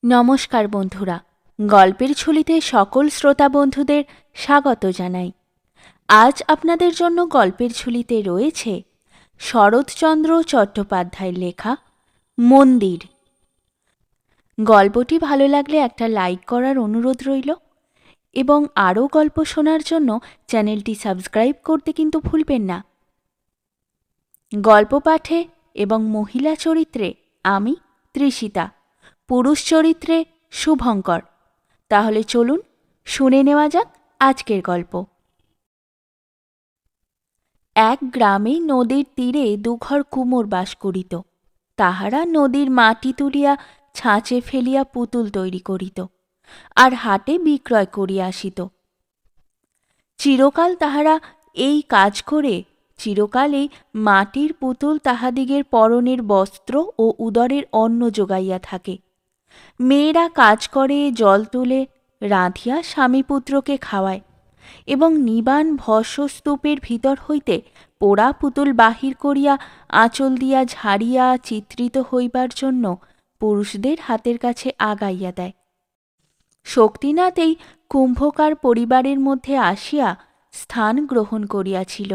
নমস্কার বন্ধুরা, গল্পের ঝুলিতে সকল শ্রোতা বন্ধুদের স্বাগত জানাই। আজ আপনাদের জন্য গল্পের ঝুলিতে রয়েছে শরৎচন্দ্র চট্টোপাধ্যায়ের লেখা মন্দির। গল্পটি ভালো লাগলে একটা লাইক করার অনুরোধ রইল এবং আরও গল্প শোনার জন্য চ্যানেলটি সাবস্ক্রাইব করতে কিন্তু ভুলবেন না। গল্প পাঠে এবং মহিলা চরিত্রে আমি তৃষিতা, পুরুষ চরিত্রে শুভঙ্কর। তাহলে চলুন শুনে নেওয়া যাক আজকের গল্প। এক গ্রামে নদীর তীরে দুঘর কুমোর বাস করিত। তাহারা নদীর মাটি তুলিয়া ছাঁচে ফেলিয়া পুতুল তৈরি করিত আর হাটে বিক্রয় করিয়া আসিত। চিরকাল তাহারা এই কাজ করে চিরকালেই মাটির পুতুল তাহাদিগের পরনের বস্ত্র ও উদরের অন্ন যোগাইয়া থাকে। মেয়েরা কাজ করে, জল তুলে, রাঁধিয়া স্বামীপুত্রকে খাওয়ায় এবং নিবান ভস্মস্তূপের ভিতর হইতে পোড়া পুতুল বাহির করিয়া আঁচল দিয়া ঝাড়িয়া চিত্রিত হইবার জন্য পুরুষদের হাতের কাছে আগাইয়া দেয়। শক্তিনাথ এই কুম্ভকার পরিবারের মধ্যে আসিয়া স্থান গ্রহণ করিয়াছিল।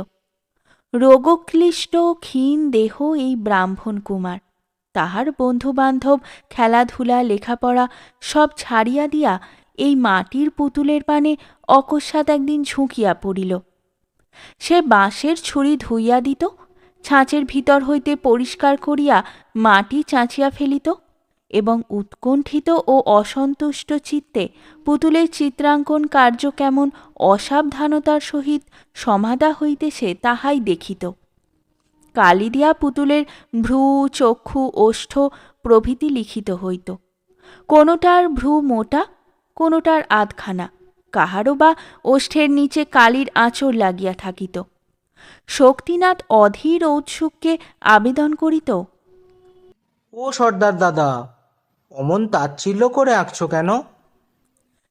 রোগক্লিষ্ট ক্ষীণ দেহ এই ব্রাহ্মণ কুমার। তাহার বন্ধুবান্ধব, খেলাধুলা, লেখাপড়া সব ছাড়িয়া দিয়া এই মাটির পুতুলের পানে অকস্মাৎ একদিন ঝুঁকিয়া পড়িল। সে বাঁশের ছুরি ধুইয়া দিত, ছাঁচের ভিতর হইতে পরিষ্কার করিয়া মাটি চাঁচিয়া ফেলিত এবং উৎকণ্ঠিত ও অসন্তুষ্ট চিত্তে পুতুলের চিত্রাঙ্কন কার্য কেমন অসাবধানতার সহিত সমাধা হইতেছে তাহাই দেখিত। কালি দিয়া পুতুলের ভ্রু, চক্ষু, ওষ্ঠ প্রভৃতি লিখিত হইত। কোনোটার ভ্রু মোটা, কোনোটার আধখানা, কাহারও বা ওষ্ঠের নিচে কালির আঁচড় লাগিয়া থাকিত। শক্তিনাথ অধীর ঔৎসুক্যে আবেদন করিত, ও সর্দার দাদা, অমন তাচ্ছিল্য করে আঁকছো কেন?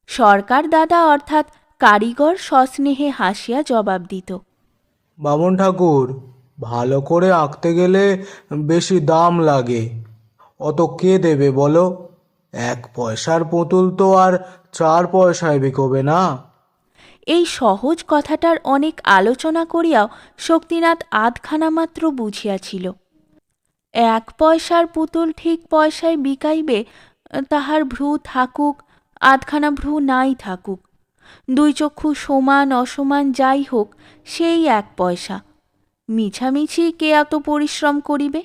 সরকার দাদা অর্থাৎ কারিগর সস্নেহে হাসিয়া জবাব দিত, বামন ঠাকুর, ভালো করে আঁকতে গেলে বেশি দাম লাগে। অত কে দেবে বলো? 1 পয়সার পুতুল তো আর 4 পয়সায় বিকোবে না। এই সহজ কথাটার অনেক আলোচনা করিয়াও শক্তিনাথ আধখানা মাত্র বুঝিয়াছিল। 1 পয়সার পুতুল ঠিক পয়সায় বিকাইবে, তাহার ভ্রু থাকুক, আধখানা ভ্রু নাই থাকুক, 2 চক্ষু সমান অসমান যাই হোক, সেই 1 পয়সা। মিছামিছি কে এত পরিশ্রম করিবে?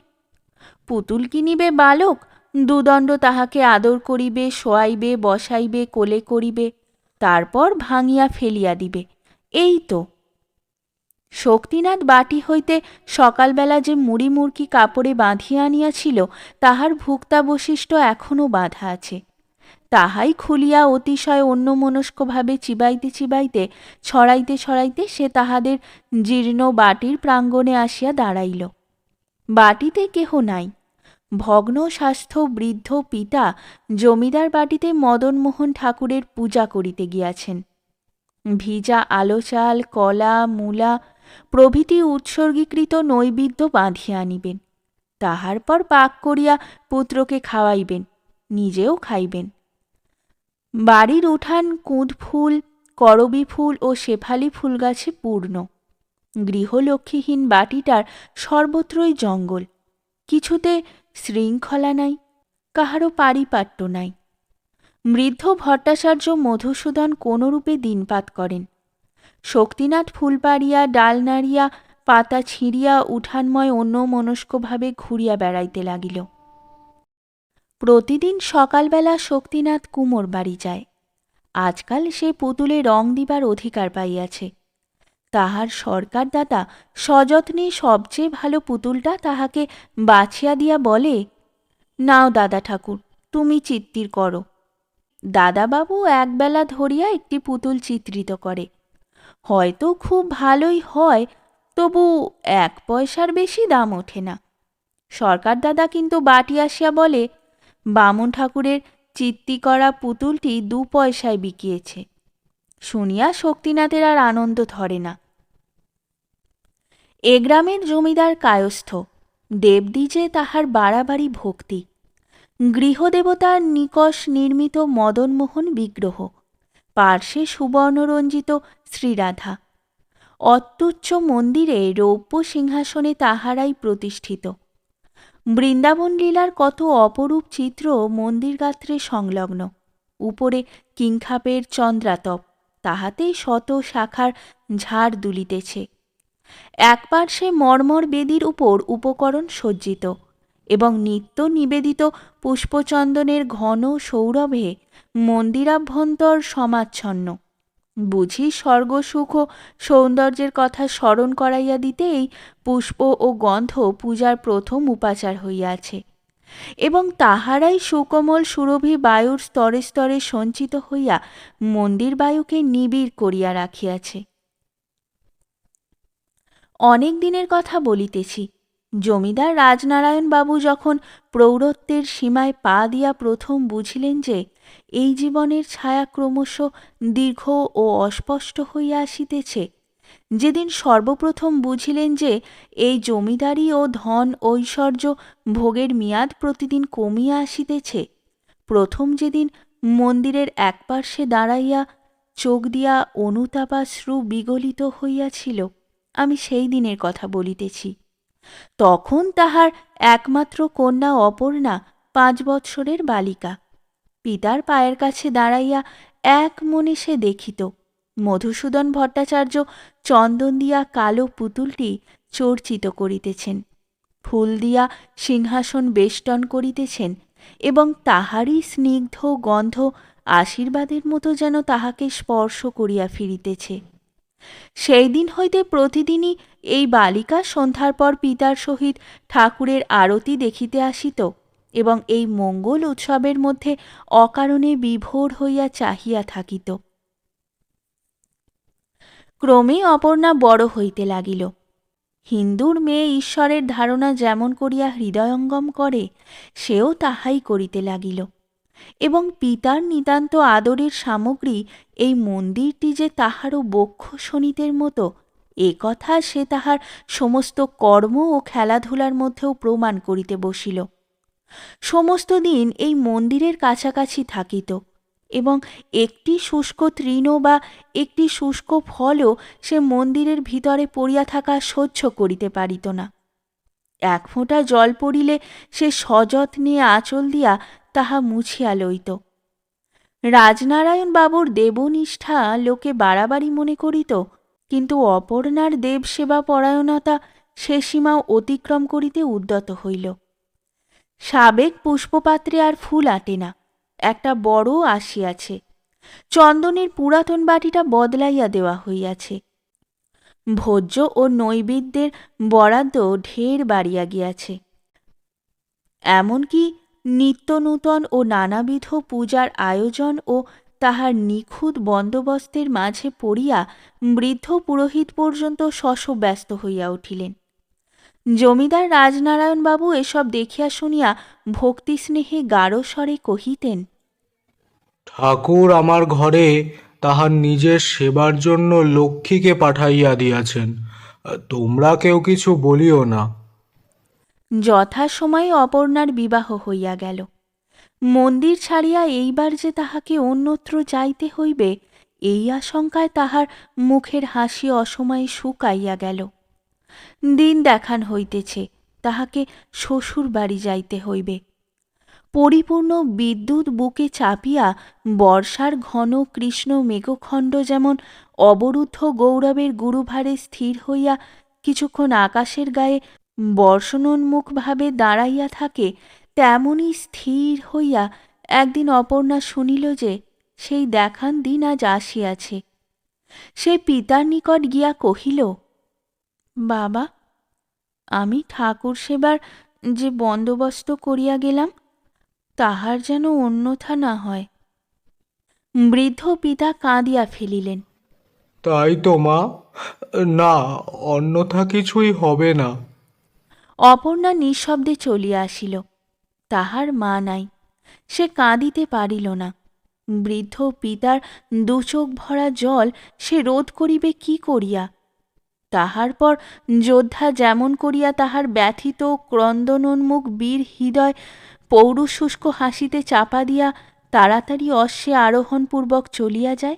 পুতুল কিনিবে বালক, 2 দণ্ড তাহাকে আদর করিবে, শোয়াইবে, বসাইবে, কোলে করিবে, তারপর ভাঙিয়া ফেলিয়া দিবে, এই তো। শক্তিনাথ বাটি হইতে সকালবেলা যে মুড়ি মুড়কি কাপড়ে বাঁধিয়া আনিয়াছিল তাহার ভুক্তাবশিষ্ট এখনও বাঁধা আছে। তাহাই খুলিয়া অতিশয় অন্যমনস্কভাবে চিবাইতে চিবাইতে, ছড়াইতে ছড়াইতে সে তাহাদের জীর্ণ বাটির প্রাঙ্গণে আসিয়া দাঁড়াইল। বাটিতে কেহ নাই। ভগ্ন স্বাস্থ্য বৃদ্ধ পিতা জমিদার বাটিতে মদনমোহন ঠাকুরের পূজা করিতে গিয়াছেন। ভিজা আলো চাল, কলা, মূলা প্রভৃতি উৎসর্গীকৃত নৈবেদ্য বাঁধিয়া আনিবেন। তাহার পর পাক করিয়া পুত্রকে খাওয়াইবেন, নিজেও খাইবেন। বাড়ির উঠান কুঁদ ফুল, করবী ফুল ও শেফালি ফুল গাছে পূর্ণ। গৃহলক্ষ্মীহীন বাটিটার সর্বত্রই জঙ্গল। কিছুতে শৃঙ্খলা নাই, কাহারও পারিপাট্য নাই। বৃদ্ধ ভট্টাচার্য মধুসূদন কোনরূপে দিনপাত করেন। শক্তিনাথ ফুল পাড়িয়া, ডাল নাড়িয়া, পাতা ছিঁড়িয়া উঠানময় অন্যমনস্কভাবে ঘুরিয়া বেড়াইতে লাগিল। প্রতিদিন সকালবেলা শক্তিনাথ কুমোর বাড়ি যায়। আজকাল সে পুতুলে রং দিবার অধিকার পাইয়াছে। তাহার সরকার দাদা সযত্নে সবচেয়ে ভালো পুতুলটা তাহাকে বাছিয়া দিয়া বলে, নাও দাদা ঠাকুর, তুমি চিত্তির করো। দাদাবাবু একবেলা ধরিয়া একটি পুতুল চিত্রিত করে। হয়তো খুব ভালোই হয়, তবু 1 পয়সার বেশি দাম ওঠে না। সরকার দাদা কিন্তু বাটি আসিয়া বলে, বামন ঠাকুরের চিত্তি করা পুতুলটি 2 পয়সায় বিকিয়েছে। শুনিয়া শক্তিনাথের আর আনন্দ ধরে না। এ গ্রামের জমিদার কায়স্থ, দেবদ্বিজে তাহার বাড়াবাড়ি ভক্তি। গৃহদেবতার নিকষ নির্মিত মদনমোহন বিগ্রহ, পার্শ্বে সুবর্ণরঞ্জিত শ্রীরাধা। অত্যুচ্চ মন্দিরে রৌপ্য সিংহাসনে তাহারাই প্রতিষ্ঠিত। বৃন্দাবন লীলার কত অপরূপ চিত্র মন্দির গাত্রে সংলগ্ন। উপরে কিংখাপের চন্দ্রাতপ, তাহাতেই শত শাখার ঝাড় দুলিতেছে। এক পার্শ্বে মর্মর বেদির উপর উপকরণ সজ্জিত এবং নিত্য নিবেদিত পুষ্পচন্দনের ঘন সৌরভে মন্দিরাভ্যন্তর সমাচ্ছন্ন। বুঝি স্বর্গসুখ ও সৌন্দর্যের কথা স্মরণ করাইয়া দিতেই পুষ্প ও গন্ধ পূজার প্রথম উপাচার হইয়াছে, এবং তাহারাই সুকোমল সুরভি বায়ুর স্তরে স্তরে সঞ্চিত হইয়া মন্দির বায়ুকে নিবিড় করিয়া রাখিয়াছে। অনেক দিনের কথা বলিতেছি। জমিদার রাজনারায়ণ বাবু যখন প্রৌঢ়ত্বের সীমায় পা দিয়া প্রথম বুঝিলেন যে এই জীবনের ছায়া ক্রমশ দীর্ঘ ও অস্পষ্ট হইয়া আসিতেছে, যেদিন সর্বপ্রথম বুঝিলেন যে এই জমিদারি ও ধন ঐশ্বর্য ভোগের মেয়াদ প্রতিদিন কমিয়া আসিতেছে, প্রথম যেদিন মন্দিরের একপার্শ্বে দাঁড়াইয়া চোখ দিয়া অনুতাপাশ্রু বিগলিত হইয়াছিল, আমি সেই দিনের কথা বলিতেছি। তখন তাহার একমাত্র কন্যা অপর্ণা 5 বৎসরের বালিকা। পিতার পায়ের কাছে দাঁড়াইয়া এক মনে সে দেখিত মধুসূদন ভট্টাচার্য চন্দন দিয়া কালো পুতুলটি চর্চিত করিতেছেন, ফুল দিয়া সিংহাসন বেষ্টন করিতেছেন, এবং তাহারই স্নিগ্ধ গন্ধ আশীর্বাদের মতো যেন তাহাকে স্পর্শ করিয়া ফিরিতেছে। সেই দিন হইতে প্রতিদিনই এই বালিকা সন্ধ্যার পর পিতার সহিত ঠাকুরের আরতি দেখিতে আসিত এবং এই মঙ্গল উৎসবের মধ্যে অকারণে বিভোর হইয়া চাহিয়া থাকিত। ক্রমে অপর্ণা বড় হইতে লাগিল। হিন্দুর মেয়ে ঈশ্বরের ধারণা যেমন করিয়া হৃদয়ঙ্গম করে, সেও তাহাই করিতে লাগিল, এবং পিতার নিতান্ত আদরের সামগ্রী এই মন্দিরটি যে তাহারও বক্ষ শোণিতের মতো, এ কথা সে তাহার সমস্ত কর্ম ও খেলাধুলার মধ্যেও প্রমাণ করিতে বসিল। সমস্ত দিন এই মন্দিরের কাছাকাছি থাকিত, এবং একটি শুষ্ক তৃণ বা একটি শুষ্ক ফলও সে মন্দিরের ভিতরে পড়িয়া থাকা সহ্য করিতে পারিত না। এক ফোঁটা জল পড়িলে সে সযত্নে আঁচল দিয়া তাহা মুছিয়া লইত। রাজনারায়ণ বাবুর দেবনিষ্ঠা লোকে বাড়াবাড়ি মনে করিত, কিন্তু অপর্ণার দেবসেবা পরায়ণতা সে সীমাও অতিক্রম করিতে উদ্যত হইল। সাবেক পুষ্পপাত্রে আর ফুল আটে না, একটা বড় আসিয়াছে। চন্দনের পুরাতন বাটিটা বদলাইয়া দেওয়া হইয়াছে। ভোজ্য ও নৈবেদ্যের বরাদ্দ ঢের বাড়িয়া গিয়াছে। এমনকি নিত্য নূতন ও নানাবিধ পূজার আয়োজন ও তাহার নিখুঁত বন্দোবস্তের মাঝে পড়িয়া বৃদ্ধ পুরোহিত পর্যন্ত শশব্যস্ত হইয়া উঠিলেন। জমিদার রাজনারায়ণ বাবু এসব দেখিয়া শুনিয়া ভক্তিস্নেহে গাঢ় স্বরে কহিতেন, ঠাকুর আমার ঘরে তাহার নিজের সেবার জন্য লক্ষ্মীকে পাঠাইয়া দিয়াছেন, তোমরা কেউ কিছু বলিও না। যথাসময়ে অপর্ণার বিবাহ হইয়া গেল। মন্দির ছাড়িয়া এইবার যে তাহাকে অন্যত্র যাইতে হইবে, এই আশঙ্কায় তাহার মুখের হাসি অসময়ে শুকাইয়া গেল। দিন দেখান হইতেছে তাহাকে শ্বশুর বাড়ি যাইতে হইবে। পরিপূর্ণ বিদ্যুৎ বুকে চাপিয়া বর্ষার ঘন কৃষ্ণ মেঘখণ্ড যেমন অবরুদ্ধ গৌরবের গুরুভারে স্থির হইয়া কিছুক্ষণ আকাশের গায়ে বর্ষণোন্মুখভাবে দাঁড়াইয়া থাকে, তেমনি স্থির হইয়া একদিন অপর্ণা শুনিল যে সেই দেখান দিন আজ আসিয়াছে। সে পিতার নিকট গিয়া কহিল, বাবা, আমি ঠাকুর সেবার যে বন্দোবস্ত করিয়া গেলাম, তাহার যেন অন্যথা না হয়। বৃদ্ধ পিতা কাঁদিয়া ফেলিলেন। তাই তো মা, না, অন্যথা কিছুই হবে না। অপর্ণা নিঃশব্দে চলিয়া আসিল। তাহার মা নাই, সে কাঁদিতে পারিল না। বৃদ্ধ পিতার দুচোখ ভরা জল সে রোধ করিবে কি করিয়া? তাহার পর যোদ্ধা যেমন করিয়া তাহার ব্যথিত ক্রন্দনোন্মুখ বীর হৃদয় পৌরুষ শুষ্ক হাসিতে চাপা দিয়া তাড়াতাড়ি অশ্বে আরোহণপূর্বক চলিয়া যায়,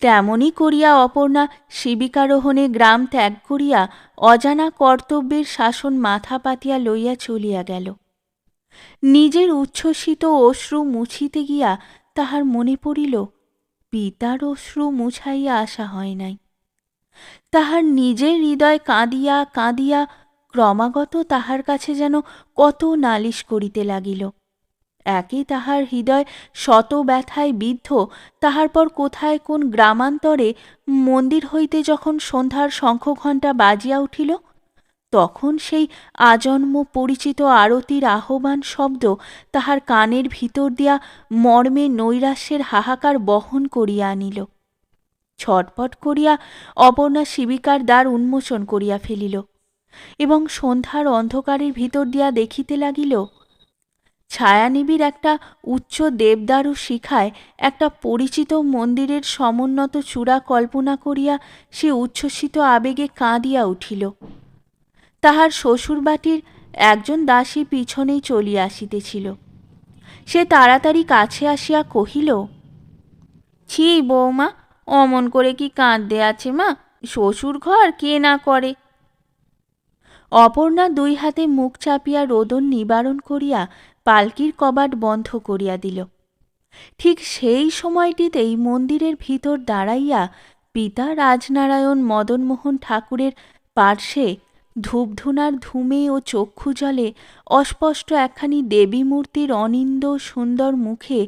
তেমনি করিয়া অপর্ণা শিবিকারোহণে গ্রাম ত্যাগ করিয়া অজানা কর্তব্যের শাসন মাথা পাতিয়া লইয়া চলিয়া গেল। নিজের উচ্ছ্বসিত অশ্রু মুছিতে গিয়া তাহার মনে পড়িল, পিতার অশ্রু মুছাইয়া আসা হয় নাই। তাহার নিজের হৃদয় কাঁদিয়া কাঁদিয়া ক্রমাগত তাহার কাছে যেন কত নালিশ করিতে লাগিল। একে তাহার হৃদয় শত ব্যথায় বিদ্ধ, তাহার পর কোথায় কোন গ্রামান্তরে মন্দির হইতে যখন সন্ধ্যার শঙ্খঘণ্টা বাজিয়া উঠিল, তখন সেই আজন্ম পরিচিত আরতির আহ্বান শব্দ তাহার কানের ভিতর দিয়া মর্মে নৈরাশ্যের হাহাকার বহন করিয়া আনিল। ছটপট করিয়া অপর্ণা শিবিকার দ্বার উন্মোচন করিয়া ফেলিল এবং সন্ধ্যার অন্ধকারের ভিতর দিয়া দেখিতে লাগিল, ছায়ানিবিড় একটা উচ্চ দেবদারু শিখায় একটা পরিচিত মন্দিরের সমুন্নত চূড়া কল্পনা করিয়া সে উচ্ছ্বসিত আবেগে কাঁদিয়া উঠিল। তাহার শ্বশুরবাটির একজন দাসী পিছনেই চলিয়া আসিতেছিল। সে তাড়াতাড়ি কাছে আসিয়া কহিল, ছি বৌমা, অমন করে কি কাঁদতে আছে মা? শ্বশুর ঘর কে না করে। অপর্ণা দুই হাতে মুখ চাপিয়া রোদন নিবারণ করিয়া পালকির কবাট বন্ধ করিয়া দিল। ঠিক সেই সময়টিতেই মন্দিরের ভিতর দাঁড়াইয়া পিতা রাজনারায়ণ মদনমোহন ঠাকুরের পার্শ্বে ধূপধুনার ধূমে ও চক্ষু জলে অস্পষ্ট একখানি দেবী মূর্তির অনিন্দ সুন্দর মুখে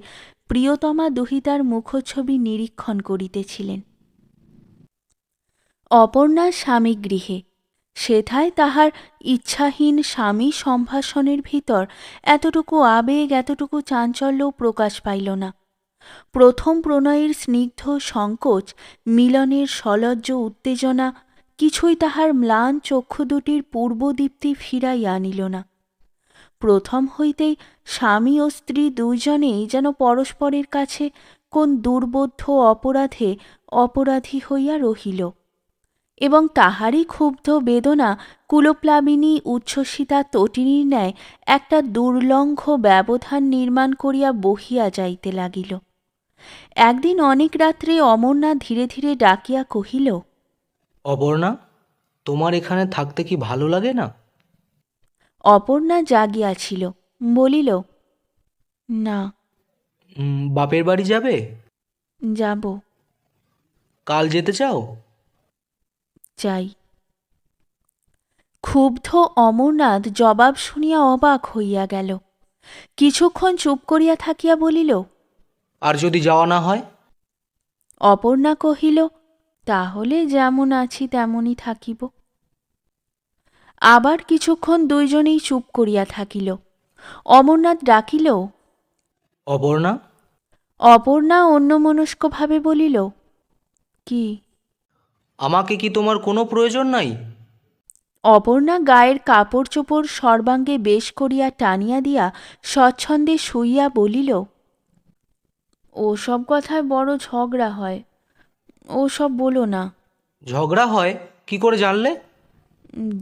প্রিয়তমা দুহিতার মুখচ্ছবি নিরীক্ষণ করিতেছিলেন। অপর্ণার স্বামী গৃহে, সেথায় তাহার ইচ্ছাহীন স্বামী সম্ভাষণের ভিতর এতটুকু আবেগ, এতটুকু চাঞ্চল্য প্রকাশ পাইল না। প্রথম প্রণয়ের স্নিগ্ধ সংকোচ, মিলনের সলজ্জ উত্তেজনা কিছুই তাহার ম্লান চক্ষু দুটির পূর্বদীপ্তি ফিরাইয়া আনিল না। প্রথম হইতেই স্বামী ও স্ত্রী দুইজনেই যেন পরস্পরের কাছে কোন দুর্বোধ্য অপরাধে অপরাধী হইয়া রহিল এবং তাহারই ক্ষুব্ধ বেদনা কুলপ্লাবিনী উচ্ছ্বসিতা তটিনীর ন্যায় একটা দুর্লঙ্ঘ ব্যবধান নির্মাণ করিয়া বহিয়া যাইতে লাগিল। একদিন অনেক রাত্রে অমরনাথ ধীরে ধীরে ডাকিয়া কহিল, অপর্ণা, তোমার এখানে থাকতে কি ভালো লাগে না? অপর্ণা জাগিয়াছিল, বলিল, না। বাপের বাড়ি যাবে? যাব। কাল যেতে চাও? চাই। ক্ষুব্ধ অমরনাথ জবাব শুনিয়া অবাক হইয়া গেল। কিছুক্ষণ চুপ করিয়া থাকিয়া বলিল, আর যদি যাওয়া না হয়? অপর্ণা কহিল, তাহলে যেমন আছি তেমনই থাকিব। আবার কিছুক্ষণ দুইজনেই চুপ করিয়া থাকিল। অমরনাথ ডাকিল, অপর্ণা। অপর্ণা অন্যমনস্কভাবে বলিল, কি? আমাকে কি তোমার কোনো প্রয়োজন নাই? অপর্ণা গায়ের কাপড় চোপড় সর্বাঙ্গে বেশ করিয়া টানিয়া দিয়া স্বচ্ছন্দে শুইয়া বলিল, ওসব কথায় বড় ঝগড়া হয়, ওসব বলো না। ঝগড়া হয়? কি করে জানলে?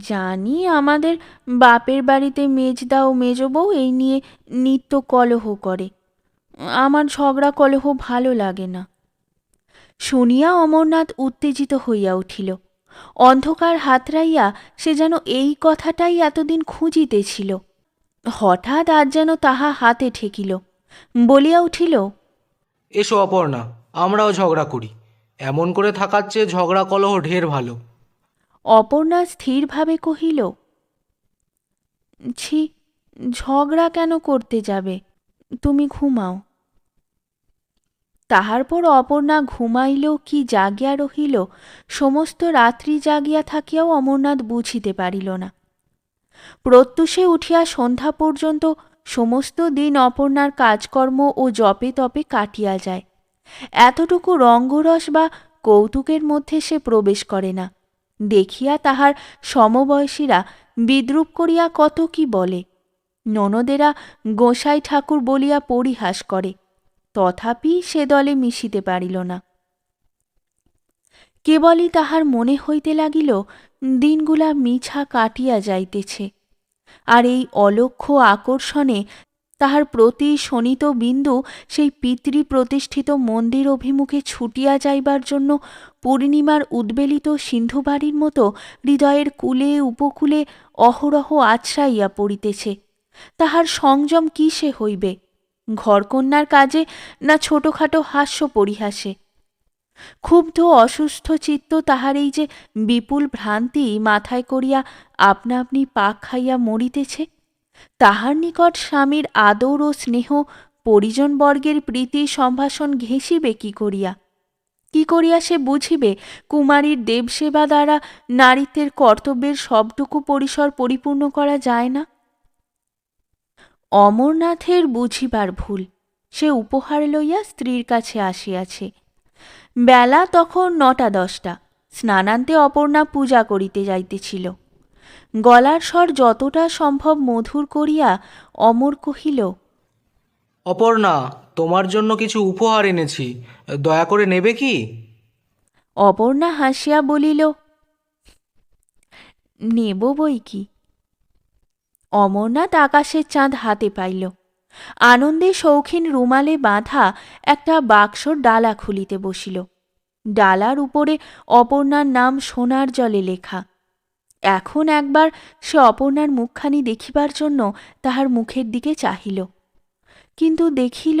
জানি, আমাদের বাপের বাড়িতে মেজদা ও মেজবউ এই নিয়ে নিত্য কলহ করে। আমার ঝগড়া কলহ ভালো লাগে না। শুনিয়া অমরনাথ উত্তেজিত হইয়া উঠিল। অন্ধকার হাতড়াইয়া সে যেন এই কথাটাই এতদিন খুঁজিতেছিল। হঠাৎ আজ যেন তাহা হাতে ঠেকিল, বলিয়া উঠিল, এসো অপর্ণা, আমরাও ঝগড়া করি। এমন করে থাকার চেয়ে ঝগড়া কলহ ঢের ভালো। অপর্ণা স্থিরভাবে কহিল, ছি, ঝগড়া কেন করতে যাবে? তুমি ঘুমাও। তাহার পর অপর্ণা ঘুমাইল কি জাগিয়া রহিল, সমস্ত রাত্রি জাগিয়া থাকিয়াও অমরনাথ বুঝিতে পারিল না। প্রত্যুষে উঠিয়া সন্ধ্যা পর্যন্ত সমস্ত দিন অপর্ণার কাজকর্ম ও জপে তপে কাটিয়া যায়। এতটুকু রঙ্গরস বা কৌতুকের মধ্যে সে প্রবেশ করে না। দেখিয়া তাহার সমবয়সীরা বিদ্রূপ করিয়া কত কি বলে। ননদেরা গোসাই ঠাকুর বলিয়া পরিহাস করে, তথাপি সে দলে মিশিতে পারিল না। কেবলই তাহার মনে হইতে লাগিল দিনগুলা মিছা কাটিয়া যাইতেছে, আর এই অলক্ষ্য আকর্ষণে তাহার প্রতি শোণিত বিন্দু সেই পিতৃ প্রতিষ্ঠিত মন্দির অভিমুখে ছুটিয়া যাইবার জন্য পূর্ণিমার উদ্বেলিত সিন্ধুবাড়ির মতো হৃদয়ের কূলে উপকূলে অহরহ আছড়াইয়া পড়িতেছে। তাহার সংযম কিসে হইবে? ঘরকন্যার কাজে না ছোটখাটো হাস্য পরিহাসে? ক্ষুব্ধ অসুস্থ চিত্ত তাহার এই যে বিপুল ভ্রান্তি মাথায় করিয়া আপনা আপনি পাক খাইয়া মরিতেছে, তাহার নিকট স্বামীর আদর ও স্নেহ, পরিজনবর্গের প্রীতি সম্ভাষণ ঘেঁষিবে কি করিয়া? কি করিয়া সে বুঝিবে কুমারীর দেবসেবা দ্বারা নারীত্বের কর্তব্যের সবটুকু পরিসর পরিপূর্ণ করা যায় না? অমরনাথের বুঝিবার ভুল। সে উপহার লইয়া স্ত্রীর কাছে আসিয়াছে। বেলা তখন ৯টা-১০টা। স্নানান্তে অপর্ণা পূজা করিতে যাইতেছিল। গলার স্বর যতটা সম্ভব মধুর করিয়া অমর কহিল, অপর্ণা, তোমার জন্য কিছু উপহার এনেছি, দয়া করে নেবে কি? অপর্ণা হাসিয়া বলিল, নেব বই কি। অমরনাথ আকাশের চাঁদ হাতে পাইল। আনন্দে শৌখিন রুমালে বাঁধা একটা বাক্সর ডালা খুলিতে বসিল। ডালার উপরে অপর্ণার নাম সোনার জলে লেখা। এখন একবার সে অপর্ণার মুখখানি দেখিবার জন্য তাহার মুখের দিকে চাহিল, কিন্তু দেখিল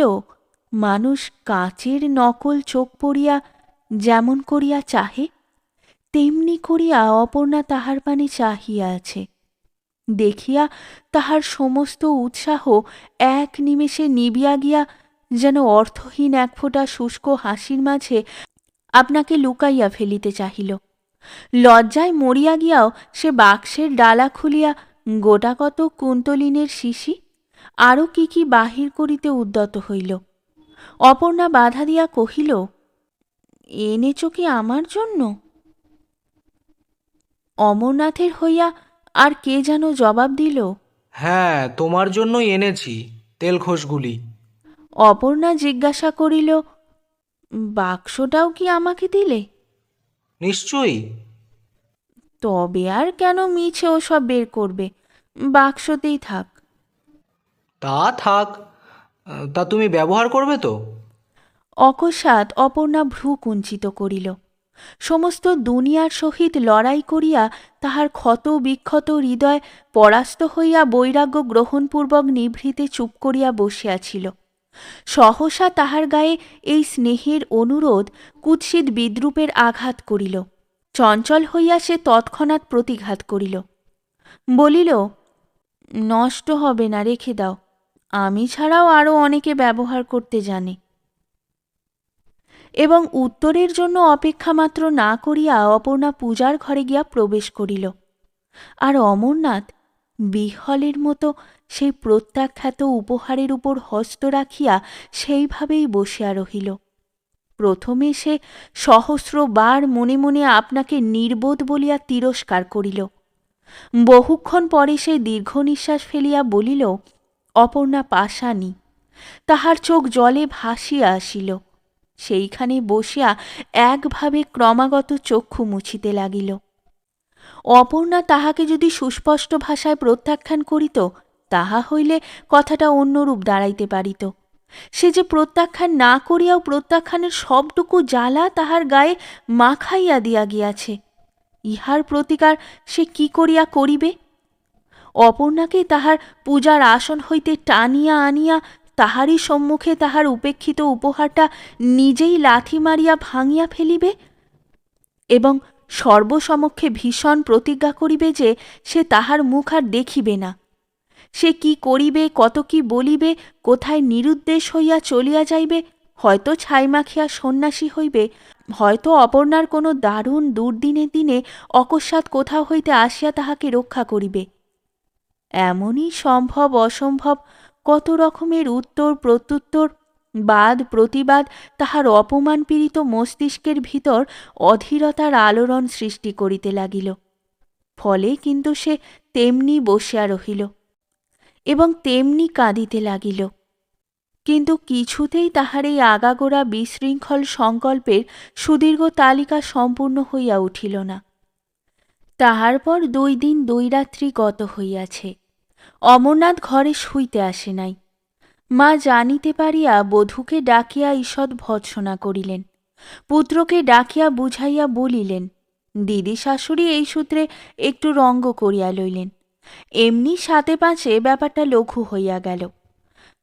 মানুষ কাচের নকল চোখ পড়িয়া যেমন করিয়া চাহে তেমনি করিয়া অপর্ণা তাহার পানে চাহিয়া আছে। দেখিয়া তাহার সমস্ত উৎসাহ এক নিমেষে নিবিয়া গিয়া যেন অর্থহীন এক ফোঁটা শুষ্ক হাসির মাঝে আপনাকে লুকাইয়া ফেলিতে চাহিল। লজ্জায় মরিয়া গিয়াও সে বাক্সের ডালা খুলিয়া গোটাকত কুন্তলিনের শিশি আরও কি কি বাহির করিতে উদ্যত হইল। অপর্ণা বাধা দিয়া কহিল, এনেছ কি আমার জন্য? অমরনাথের হইয়া আর কে যেন জবাব দিল, হ্যাঁ, তোমার জন্যই এনেছি তেলখোসগুলি। অপর্ণা জিজ্ঞাসা করিল, বাক্সটাও কি আমাকে দিলে? নিশ্চয়ই। তবে আর কেন মিছে ওসব বের করবে? বাক্সতেই থাক। তা থাক, তা তুমি ব্যবহার করবে তো? অকস্মাৎ অপর্ণা ভ্রু কুঞ্চিত করিল। সমস্ত দুনিয়ার সহিত লড়াই করিয়া তাহার ক্ষত বিক্ষত হৃদয় পরাস্ত হইয়া বৈরাগ্য গ্রহণপূর্বক নিভৃতে চুপ করিয়া বসিয়াছিল। সহসা তাহার গায়ে এই স্নেহের অনুরোধ কুৎসিত বিদ্রূপের আঘাত করিল। চঞ্চল হইয়া সে তৎক্ষণাৎ প্রতিঘাত করিল, বলিল, নষ্ট হবে না, রেখে দাও, আমি ছাড়াও আরও অনেকে ব্যবহার করতে জানে। এবং উত্তরের জন্য অপেক্ষা মাত্র না করিয়া অপর্ণা পূজার ঘরে গিয়া প্রবেশ করিল। আর অমরনাথ বিহ্বলের মতো সেই প্রত্যাখ্যাত উপহারের উপর হস্ত রাখিয়া সেইভাবেই বসিয়া রহিল। প্রথমে সে সহস্রবার মনে মনে আপনাকে নির্বোধ বলিয়া তিরস্কার করিল। বহুক্ষণ পরে সে দীর্ঘ নিঃশ্বাস ফেলিয়া বলিল, অপর্ণা পাষাণী। তাহার চোখ জলে ভাসিয়া আসিল। সেইখানে বসিয়া একভাবে ক্রমাগত চক্ষু মুছিতে লাগিল। অপর্ণা তাহাকে যদি সুস্পষ্ট ভাষায় প্রত্যাখ্যান করিত, তাহা হইলে কথাটা অন্যরূপ দাঁড়াইতে পারিত। সে যে প্রত্যাখ্যান না করিয়াও প্রত্যাখ্যানের সবটুকু জ্বালা তাহার গায়ে মাখাইয়া দিয়া গিয়াছে, ইহার প্রতিকার সে কি করিয়া করিবে? অপর্ণাকে তাহার পূজার আসন হইতে টানিয়া আনিয়া তাহারই সম্মুখে তাহার উপেক্ষিত উপহারটা নিজেই লাথি মারিয়া ভাঙিয়া ফেলিবে এবং সর্বসমক্ষে ভীষণ প্রতিজ্ঞা করিবে যে সে তাহার মুখ আর দেখিবে না। সে কি করিবে, কত কি বলিবে, কোথায় নিরুদ্দেশ হইয়া চলিয়া যাইবে, হয়তো ছাই মাখিয়া সন্ন্যাসী হইবে, হয়তো অপর্ণার কোনো দারুণ দুর্দিনের দিনে অকস্মাৎ কোথাও হইতে আসিয়া তাহাকে রক্ষা করিবে। এমনই সম্ভব অসম্ভব কত রকমের উত্তর প্রত্যুত্তর, বাদ প্রতিবাদ তাহার অপমান পীড়িত মস্তিষ্কের ভিতর অধীরতার আলোড়ন সৃষ্টি করিতে লাগিল। ফলে কিন্তু সে তেমনি বসিয়া রহিল এবং তেমনি কাঁদিতে লাগিল। কিন্তু কিছুতেই তাহার এই আগাগোড়া বিশৃঙ্খল সংকল্পের সুদীর্ঘ তালিকা সম্পূর্ণ হইয়া উঠিল না। তাহার পর 2 দিন 2 রাত্রি গত হইয়াছে। অমরনাথ ঘরে শুইতে আসে নাই। মা জানিতে পারিয়া বধূকে ডাকিয়া ঈষৎ ভর্ৎসনা করিলেন। পুত্রকে ডাকিয়া বুঝাইয়া বলিলেন। দিদি শাশুড়ি এই সূত্রে একটু রঙ্গ করিয়া লইলেন। এমনি সাতে পাঁচে ব্যাপারটা লঘু হইয়া গেল।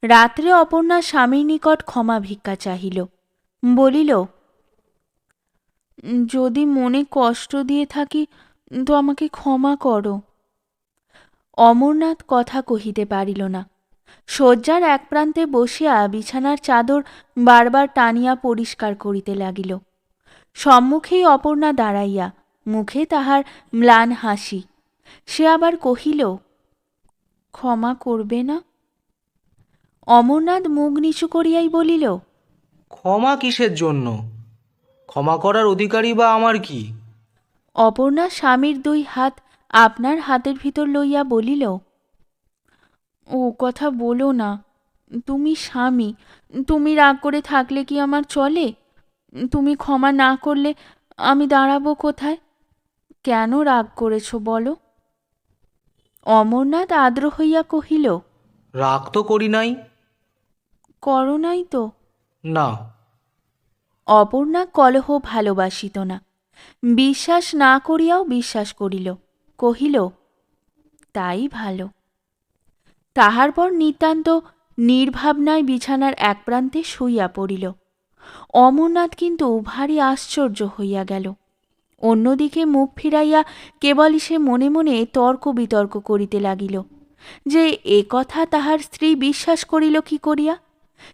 রাত্রে অপর্ণা স্বামীর নিকট ক্ষমা ভিক্ষা চাহিল। বলিল, যদি মনে কষ্ট দিয়ে থাকি তো আমাকে ক্ষমা করো। অমরনাথ কথা কহিতে পারিল না। শয্যার এক প্রান্তে বসিয়া বিছানার চাদর বারবার টানিয়া পরিষ্কার করিতে লাগিল। সম্মুখেই অপর্ণা দাঁড়াইয়া, মুখে তাহার ম্লান হাসি। সে আবার কহিল, ক্ষমা করবে না? অমরনাথ মুখ নিচু করিয়াই বলিল, ক্ষমা কিসের জন্য? ক্ষমা করার অধিকারী বা আমার কি? অপর্ণা স্বামীর দুই হাত আপনার হাতের ভিতর লইয়া বলিল, ও কথা বলো না। তুমি স্বামী, তুমি রাগ করে থাকলে কি আমার চলে? তুমি ক্ষমা না করলে আমি দাঁড়াবো কোথায়? কেন রাগ করেছ বলো? অমরনাথ আর্দ্র হইয়া কহিল, রাগ তো করি নাই। করো নাই তো? না। অপর্ণা কলহ ভালোবাসিত না। বিশ্বাস না করিয়াও বিশ্বাস করিল। কহিল, তাই ভালো। তাহার পর নিতান্ত নির্ভাবনায় বিছানার এক প্রান্তে শুইয়া পড়িল। অমরনাথ কিন্তু ভারী আশ্চর্য হইয়া গেল। অন্যদিকে মুখ ফিরাইয়া কেবলই সে মনে মনে তর্ক বিতর্ক করিতে লাগিল যে এ কথা তাহার স্ত্রী বিশ্বাস করিল কি করিয়া?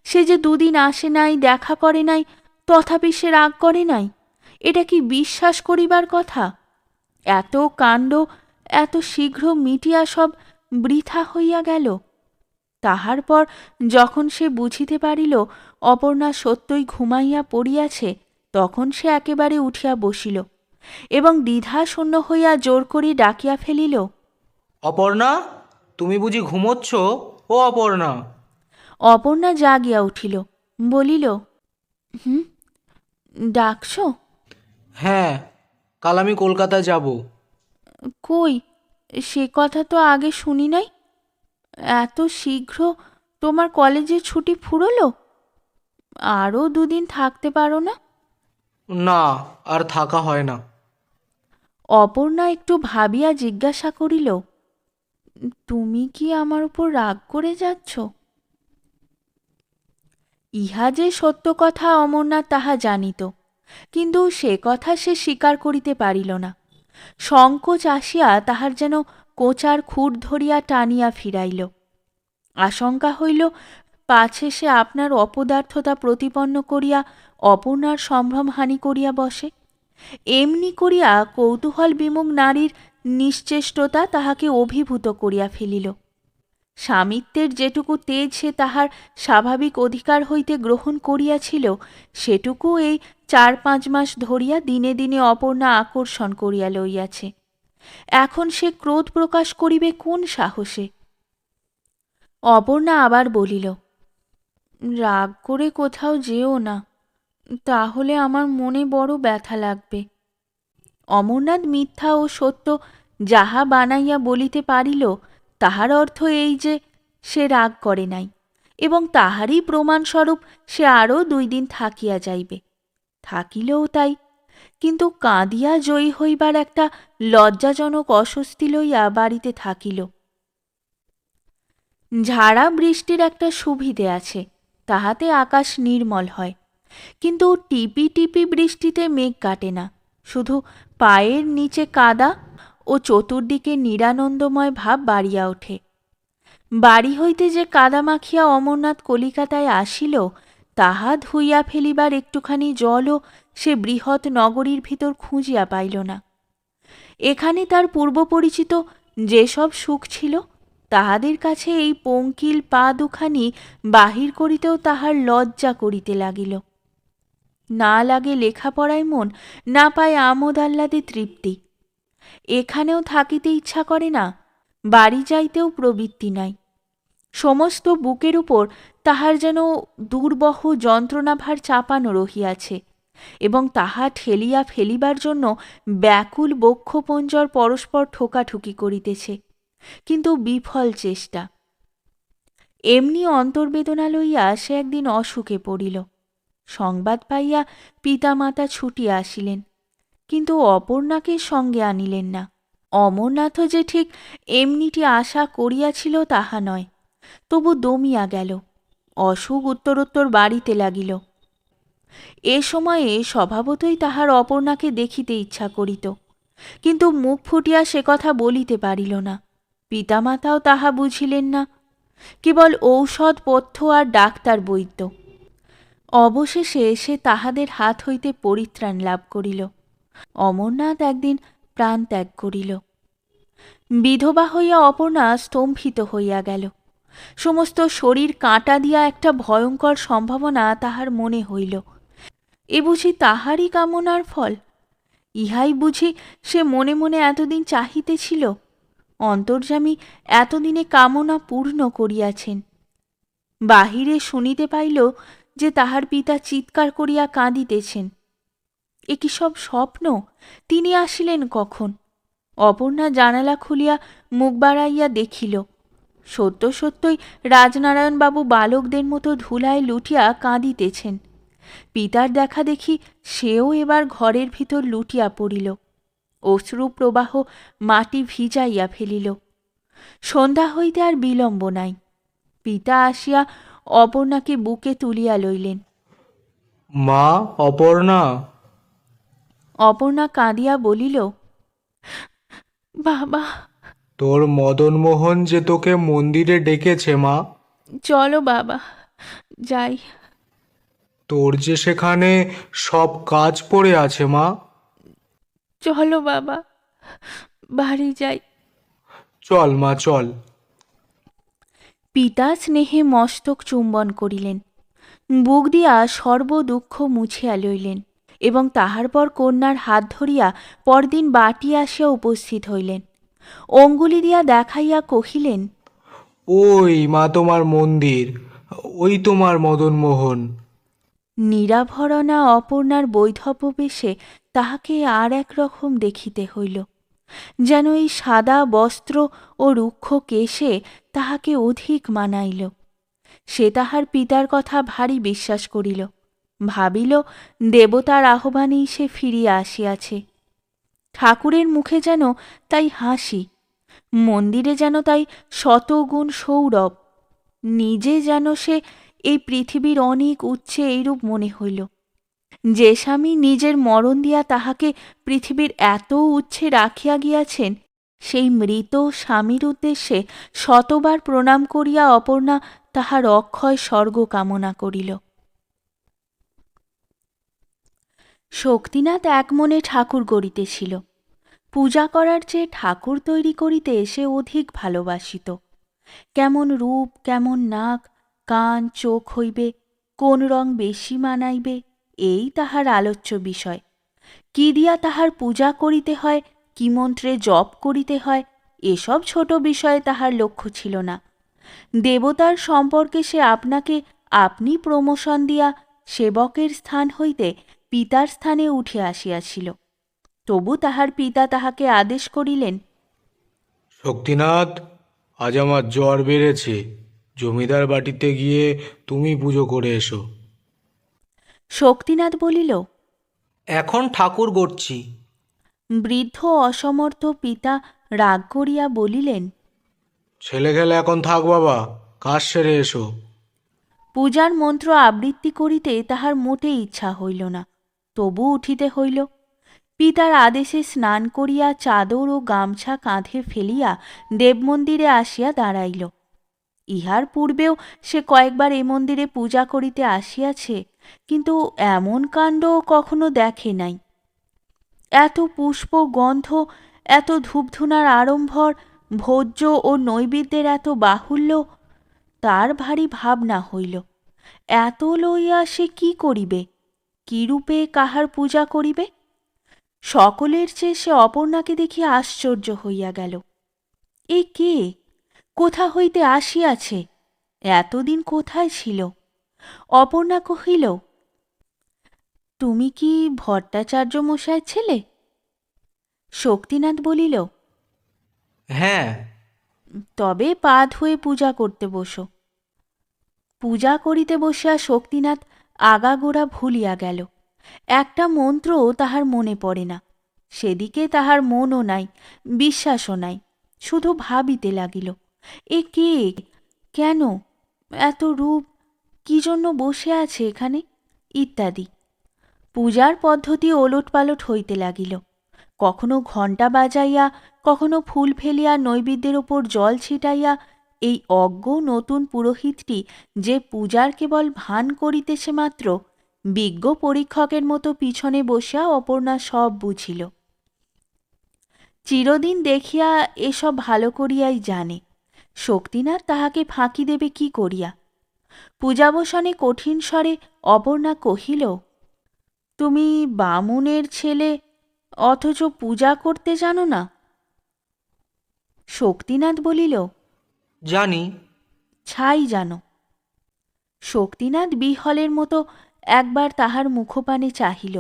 সে যে দুদিন আসে নাই, দেখা করে নাই, তথাপি সে রাগ করে নাই। এটা কি বিশ্বাস করিবার কথা? এত কাণ্ড এত শীঘ্র মিটিয়া সব বৃথা হইয়া গেল। তাহার পর যখন সে বুঝিতে পারিল অপর্ণা সত্যই ঘুমাইয়া পড়িয়াছে, তখন সে একেবারে উঠিয়া বসিল এবং দ্বিধাশূন্য হইয়া জোর করি ডাকিয়া ফেলিল, অপর্ণা, তুমি বুঝি ঘুমোচ্ছ? ও অপর্ণা! অপর্ণা জাগিয়া উঠিল, বলিল, হুম, ডাকছ? হ্যাঁ, কাল আমি কলকাতা যাব। কই, সে কথা তো আগে শুনি নাই। এত শীঘ্র তোমার কলেজে ছুটি ফুরলো? আরও দুদিন থাকতে পারো না? না, আর থাকা হয় না। অপর্ণা একটু ভাবিয়া জিজ্ঞাসা করিল, তুমি কি আমার উপর রাগ করে যাচ্ছ? ইহা যে সত্য কথা অমরনাথ তাহা জানিত, কিন্তু সে কথা সে স্বীকার করিতে পারিল না। সংকোচ আসিয়া তাহার যেন কোঁচার খুঁট ধরিয়া টানিয়া ফিরাইল। আশঙ্কা হইল পাছে সে আপনার অপদার্থতা প্রতিপন্ন করিয়া অপর্ণার সম্ভ্রমহানি করিয়া বসে। এমনি করিয়া কৌতূহল বিমুখ নারীর নিশ্চেষ্টতা তাহাকে অভিভূত করিয়া ফেলিল। স্বামিত্বের যেটুকু তেজ সে তাহার স্বাভাবিক অধিকার হইতে গ্রহণ করিয়াছিল, সেটুকু এই 4-5 মাস ধরিয়া দিনে দিনে অপর্ণা আকর্ষণ করিয়া লইয়াছে। এখন সে ক্রোধ প্রকাশ করিবে কোন সাহসে? অপর্ণা আবার বলিল, রাগ করে কোথাও যেও না, তাহলে আমার মনে বড় ব্যথা লাগবে। অমরনাথ মিথ্যা ও সত্য যাহা বানাইয়া বলিতে পারিল, তাহার অর্থ এই যে সে রাগ করে নাই এবং তাহারই প্রমাণস্বরূপ সে আরও 2 দিন থাকিয়া যাইবে। থাকিলেও তাই, কিন্তু কাঁদিয়া জয়ী হইবার একটা লজ্জাজনক অস্বস্তি লইয়া বাড়িতে থাকিল। ঝাড়া বৃষ্টির একটা সুবিধে আছে, তাহাতে আকাশ নির্মল হয়, কিন্তু টিপি টিপি বৃষ্টিতে মেঘ কাটে না, শুধু পায়ের নিচে কাদা ও চতুর্দিকে নিরানন্দময় ভাব বাড়িয়া ওঠে। বাড়ি হইতে যে কাদা মাখিয়া অমরনাথ কলিকাতায় আসিল, তাহা ধুইয়া ফেলিবার একটুখানি জলও সে বৃহৎ নগরীর ভিতর খুঁজিয়া পাইল না। এখানে তার পূর্বপরিচিত যেসব সুখ ছিল, তাহাদের কাছে এই পঙ্কিল পা দুখানি বাহির করিতেও তাহার লজ্জা করিতে লাগিল। না লাগে লেখাপড়ায় মন, না পায় আমোদ আহ্লাদে তৃপ্তি। এখানেও থাকিতে ইচ্ছা করে না, বাড়ি যাইতেও প্রবৃত্তি নাই। সমস্ত বুকের উপর তাহার যেন দুর্বহ যন্ত্রণাভার চাপানো রহিয়াছে এবং তাহা ঠেলিয়া ফেলিবার জন্য ব্যাকুল বক্ষপঞ্জর পরস্পর ঠোকাঠুকি করিতেছে, কিন্তু বিফল চেষ্টা। এমনি অন্তর্বেদনা লইয়া সে একদিন অসুখে পড়িল। সংবাদ পাইয়া পিতামাতা ছুটিয়া আসিলেন, কিন্তু অপর্ণাকে সঙ্গে আনিলেন না। অমরনাথও যে ঠিক এমনিটি আশা করিয়াছিল তাহা নয়, তবু দমিয়া গেল। অসুখ উত্তরোত্তর বাড়িতে লাগিল। এ সময়ে স্বভাবতই তাহার অপর্ণাকে দেখিতে ইচ্ছা করিত, কিন্তু মুখ ফুটিয়া সে কথা বলিতে পারিল না। পিতামাতাও তাহা বুঝিলেন না, কেবল ঔষধ পথ্য আর ডাক্তার বৈদ্য। অবশেষে সে তাহাদের হাত হইতে পরিত্রাণ লাভ করিল। অমরনাথ একদিন প্রাণ ত্যাগ করিল। বিধবা হইয়া অপর্ণা স্তম্ভিত হইয়া গেল। সমস্ত শরীর কাঁটা দিয়া একটা ভয়ঙ্কর সম্ভাবনা তাহার মনে হইল। এ বুঝি তাহারই কামনার ফল? ইহাই বুঝি সে মনে মনে এতদিন চাহিতেছিল? অন্তর্যামী এতদিনে কামনা পূর্ণ করিয়াছেন। বাহিরে শুনিতে পাইল যে তাহার পিতা চিৎকার করিয়া কাঁদিতেছেন। এ কি সব স্বপ্ন? তিনি আসিলেন কখন? অপর্ণা জানালা খুলিয়া মুখ বাড়াইয়া দেখিল, সত্য সত্যই রাজনারায়ণবাবু বালকদের মতো ধুলায় লুটিয়া কাঁদিতেছেন। পিতার দেখা দেখি সেও এবার ঘরের ভিতর লুটিয়া পড়িল। অশ্রু প্রবাহ মাটি ভিজাইয়া ফেলিল। সন্ধ্যা হইতে আর বিলম্ব নাই। পিতা আসিয়া অপর্ণাকে বুকে তুলিয়া লইলেন। মা, অপর্ণা। অপর্ণা কাঁদিয়া বলিল, বাবা। তোর মদনমোহন যে তোকে মন্দিরে ডেকেছে মা। চলো বাবা, যাই। তোর যে সেখানে সব কাজ পড়ে আছে মা। চলো বাবা, বাড়ি যাই। চল মা, চল। পিতা স্নেহে মস্তক চুম্বন করিলেন, বুক দিয়া সর্ব দুঃখ মুছিয়া লইলেন, এবং তাহার পর কন্যার হাত ধরিয়া পরদিন বাটি আসিয়া উপস্থিত হইলেন। অঙ্গুলি দিয়া দেখাইয়া কহিলেন, ওই মা তোমার মন্দির, ওই তোমার মদনমোহন। নিরাভরণা অপর্ণার বৈধব্যবেশে তাহাকে আর এক রকম দেখিতে হইল, যেন এই সাদা বস্ত্র ও রুক্ষ কেশে তাহাকে অধিক মানাইল। সে তাহার পিতার কথা ভারী বিশ্বাস করিল, ভাবিল দেবতার আহ্বানেই সে ফিরিয়া আসিয়াছে। ঠাকুরের মুখে যেন তাই হাসি, মন্দিরে যেন তাই শতগুণ সৌরভ, নিজে যেন সে এই পৃথিবীর অনেক উচ্চে এইরূপ মনে হইল। যে স্বামী নিজের মরণ দিয়া তাহাকে পৃথিবীর এত উচ্চে রাখিয়া গিয়াছেন, সেই মৃত স্বামীর উদ্দেশ্যে শতবার প্রণাম করিয়া অপর্ণা তাহার অক্ষয় স্বর্গ কামনা করিল। শক্তিনাথ এক মনে ঠাকুর গড়িতেছিল। পূজা করার চেয়ে ঠাকুর তৈরি করিতে সে অধিক ভালোবাসিত। কেমন রূপ, কেমন নাক, কান, চোখ হইবে, কোন রং বেশি মানাইবে, এই তাহার আলোচ্য বিষয়। কি দিয়া তাহার পূজা করিতে হয়, কি মন্ত্রে জপ করিতে হয়, এসব ছোট বিষয়ে তাহার লক্ষ্য ছিল না। দেবতার সম্পর্কে সে আপনাকে আপনি প্রমোশন দিয়া সেবকের স্থান হইতে পিতার স্থানে উঠে আসিয়াছিল। তবু তাহার পিতা তাহাকে আদেশ করিলেন, শক্তিনাথ, আজ আমার জ্বর বেড়েছে, জমিদার বাটিতে গিয়ে তুমি পুজো করে এসো। শক্তিনাথ বলিল, এখন ঠাকুর গড়ছি। বৃদ্ধ অসমর্থ পিতা রাগ করিয়া বলিলেন, ছেলে খেলে এখন থাক বাবা, কাজ সেরে এসো। পূজার মন্ত্র আবৃত্তি করিতে তাহার মোটেই ইচ্ছা হইল না, তবু উঠিতে হইল। পিতার আদেশে স্নান করিয়া চাদর ও গামছা কাঁধে ফেলিয়া দেবমন্দিরে আসিয়া দাঁড়াইল। ইহার পূর্বেও সে কয়েকবার এ মন্দিরে পূজা করিতে আসিয়াছে, কিন্তু এমন কাণ্ড কখনো দেখে নাই। এত পুষ্প, গন্ধ, এত ধূপধুনার আড়ম্বর, ভোজ্য ও নৈবেদ্যের এত বাহুল্য, তার ভারী ভাবনা হইল। এত লইয়া সে কি করিবে, কিরূপে কাহার পূজা করিবে? সকলের চেয়ে সে অপর্ণাকে দেখিয়া আশ্চর্য হইয়া গেল। এ কে? কোথা হইতে আসিয়াছে? এতদিন কোথায় ছিল? অপর্ণা কহিল, তুমি কি ভট্টাচার্য মশায়ের ছেলে? শক্তিনাথ বলিল, হ্যাঁ। তবে পা ধুয়ে পূজা করতে বসো। পূজা করিতে বসিয়া শক্তিনাথ আগাগোড়া ভুলিয়া গেল। একটা মন্ত্রও তাহার মনে পড়ে না। সেদিকে তাহার মনও নাই, বিশ্বাসও নাই। শুধু ভাবিতে লাগিল, এ কে, কেন, এত রূপ, কি জন্য বসে আছে এখানে, ইত্যাদি। পূজার পদ্ধতি ওলটপালট হইতে লাগিল। কখনো ঘণ্টা বাজাইয়া, কখনো ফুল ফেলিয়া নৈবেদ্যের ওপর জল ছিটাইয়া এই অজ্ঞ নতুন পুরোহিতটি যে পূজার কেবল ভান করিতেছে মাত্র, বিজ্ঞ পরীক্ষকের মতো পিছনে বসিয়া অপর্ণা সব বুঝিল। চিরদিন দেখিয়া এসব ভালো করিয়াই জানে। শক্তিনাথ তাহাকে ফাঁকি দেবে কি করিয়া। পূজাবসানে কঠিন স্বরে অপর্ণা কহিল, তুমি বামুনের ছেলে, অথচ পূজা করতে জানো না? শক্তিনাথ বলিল, জানি। ছাই জানো। শক্তিনাথ বিহলের মতো একবার তাহার মুখপানে চাহিল,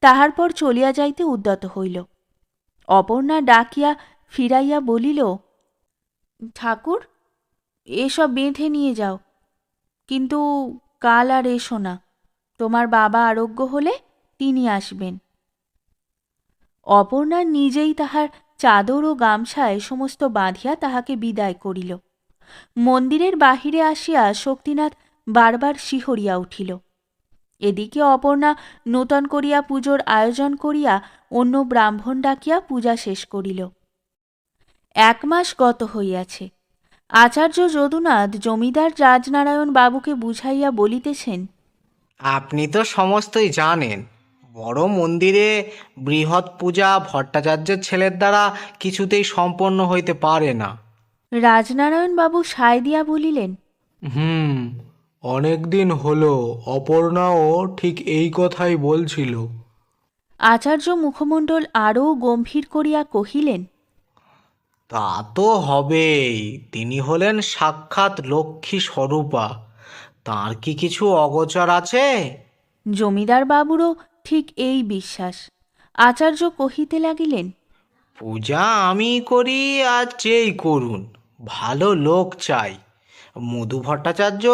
তাহার পর চলিয়া যাইতে উদ্যত হইল। অপর্ণা ডাকিয়া ফিরাইয়া বলিল, ঠাকুর, এসব বেঁধে নিয়ে যাও, কিন্তু কাল আর এসো না। তোমার বাবা আরোগ্য হলে তিনি আসবেন। অপর্ণা নিজেই তাহার চাদর ও গামছায় সমস্ত বাঁধিয়া তাহাকে বিদায় করিল। মন্দিরের বাহিরে আসিয়া শক্তিনাথ বারবার শিহরিয়া উঠিল। এদিকে অপর্ণা নূতন করিয়া পুজোর আয়োজন করিয়া অন্য ব্রাহ্মণ ডাকিয়া পূজা শেষ করিল। 1 মাস গত হইয়াছে। আচার্য যদুনাথ জমিদার রাজনারায়ণ বাবুকে বুঝাইয়া বলিতেছেন, আপনি তো সমস্তই জানেন। বড় মন্দিরে বৃহৎ পূজা ভট্টাচার্যের ছেলের দ্বারা কিছুতেই সম্পন্ন হইতে পারে না। রাজনারায়ণ বাবু সায় দিয়া বলিলেন, অনেক দিন হলো অপর্ণাও ঠিক এই কথাই বলছিল। আচার্য মুখমণ্ডল আরও গম্ভীর করিয়া কহিলেন, তা তো হবেই, তিনি হলেন সাক্ষাৎ লক্ষ্মী স্বরূপা। তাঁর কি কিছু অগোচর আছে? জমিদার বাবুরও ঠিক এই বিশ্বাস। আচার্য কহিতে লাগিলেন, পূজা আমি করি আর যেই করুন, ভালো লোক চাই। মধু ভট্টাচার্য